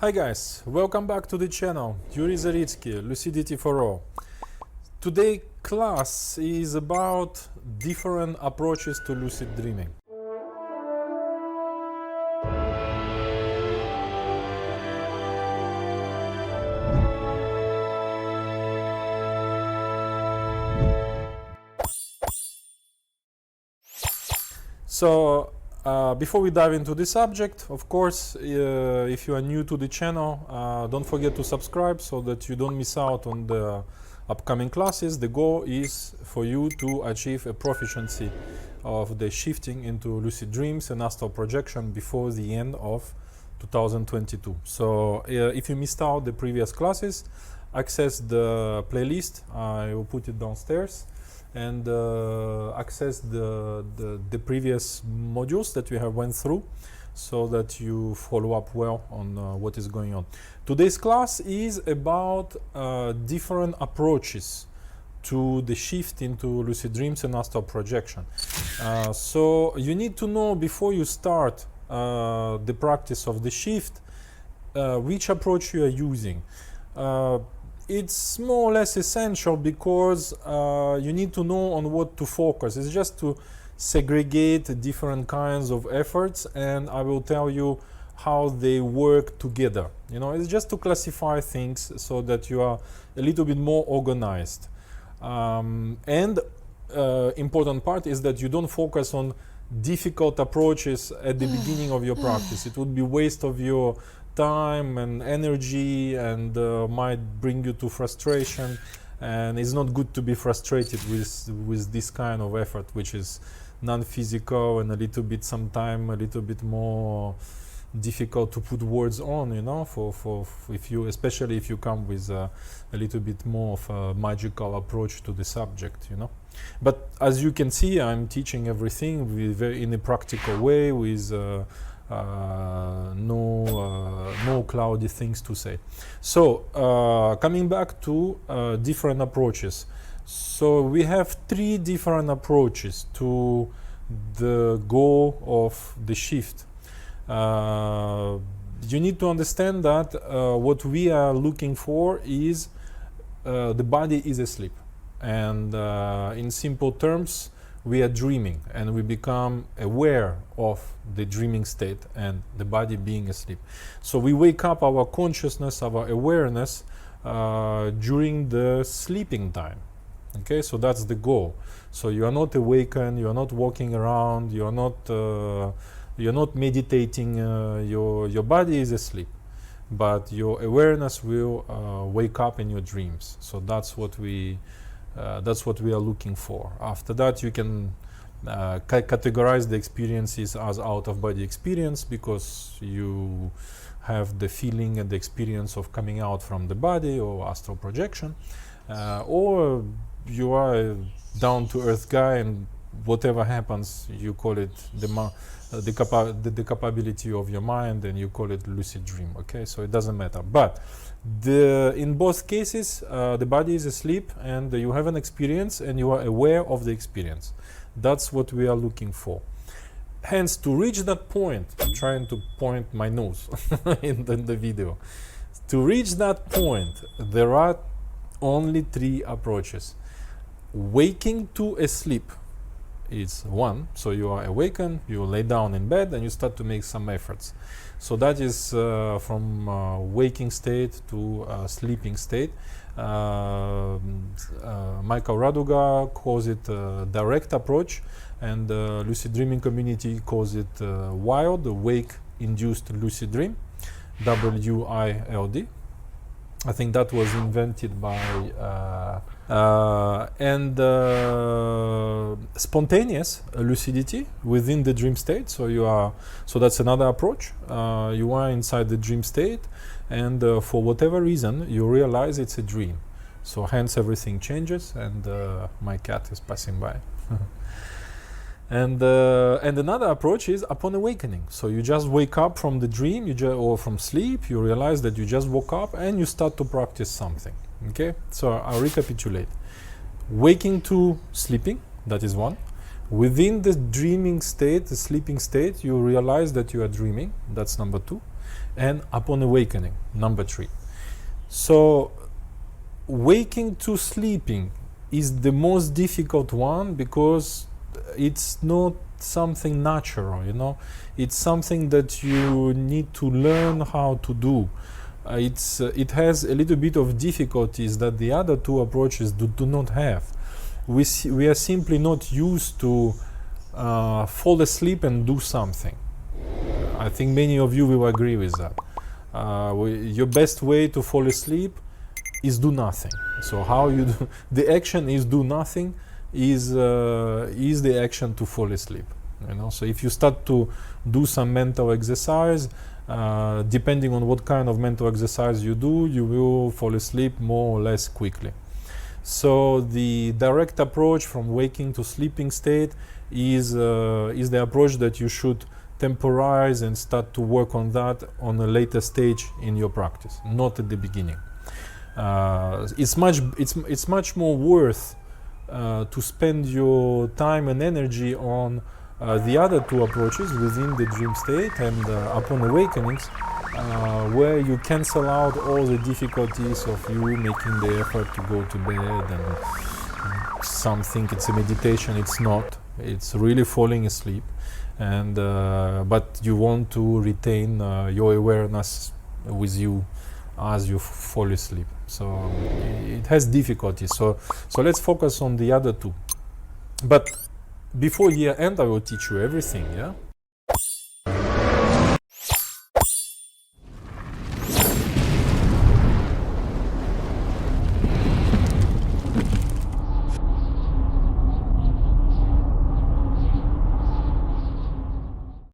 Hi guys, welcome back to the channel Youri Zaritski, Lucidity for All. Today class is about different approaches to lucid dreaming. So before we dive into the subject, of course, if you are new to the channel, don't forget to subscribe so that you don't miss out on the upcoming classes. The goal is for you to achieve a proficiency of the shifting into lucid dreams and astral projection before the end of 2022. So if you missed out the previous classes, access the playlist. I will put it downstairs. And access the previous modules that we have went through so that you follow up well on what is going on. Today's class is about different approaches to the shift into lucid dreams and astral projection. So you need to know before you start the practice of the shift which approach you are using. It's more or less essential because you need to know on what to focus. It's just to segregate different kinds of efforts, and I will tell you how they work together. You know, it's just to classify things so that you are a little bit more organized. Important part is that you don't focus on difficult approaches at the beginning of your practice. It would be waste of your time and energy, and might bring you to frustration, and it's not good to be frustrated with this kind of effort, which is non-physical and a little bit sometimes a little bit more difficult to put words on, you know, for if you, especially if you come with a little bit more of a magical approach to the subject, you know. But as you can see, I'm teaching everything in a practical way with no cloudy things to say. So coming back to different approaches. So we have three different approaches to the goal of the shift. You need to understand that what we are looking for is the body is asleep, and in simple terms, we are dreaming and we become aware of the dreaming state and the body being asleep. So we wake up our consciousness, our awareness during the sleeping time. Okay, so that's the goal. So you are not awakened, you are not walking around, you are not meditating, your body is asleep, but your awareness will wake up in your dreams. So that's what we are looking for. After that, you can categorize the experiences as out-of-body experience because you have the feeling and the experience of coming out from the body or astral projection, or you are a down-to-earth guy and whatever happens, you call it the capability of your mind, and you call it lucid dream. Okay, so it doesn't matter. But in both cases, the body is asleep and you have an experience and you are aware of the experience. That's what we are looking for. Hence, to reach that point, I'm trying to point my nose in the video. To reach that point, there are only three approaches. Waking to a sleep is one. So you are awakened, you lay down in bed and you start to make some efforts. So that is from waking state to sleeping state. Michael Raduga calls it direct approach, and the lucid dreaming community calls it WILD, wake induced lucid dream, WILD. I think that was invented by spontaneous lucidity within the dream state. So that's another approach. You are inside the dream state, and for whatever reason you realize it's a dream. So hence everything changes, and my cat is passing by. And another approach is upon awakening. So you just wake up from the dream, or from sleep. You realize that you just woke up and you start to practice something. Okay, so I'll recapitulate. Waking to sleeping, that is one. Within the dreaming state, the sleeping state, you realize that you are dreaming. That's number two. and upon awakening, number 3. So waking to sleeping is the most difficult one because it's not something natural, you know. It's something that you need to learn how to do. It has a little bit of difficulties that the other two approaches do not have. We are simply not used to fall asleep and do something. I think many of you will agree with that. Your best way to fall asleep is do nothing. So how you do the action is do nothing is the action to fall asleep. You know, so if you start to do some mental exercise, depending on what kind of mental exercise you do, you will fall asleep more or less quickly. So the direct approach from waking to sleeping state is the approach that you should temporize and start to work on that on a later stage in your practice, not at the beginning. It's much more worth to spend your time and energy on the other two approaches within the dream state and upon awakenings, where you cancel out all the difficulties of you making the effort to go to bed, and some think it's a meditation. It's not. It's really falling asleep, and but you want to retain your awareness with you as you fall asleep. So it has difficulties. So let's focus on the other two. But before year end, I will teach you everything. Yeah.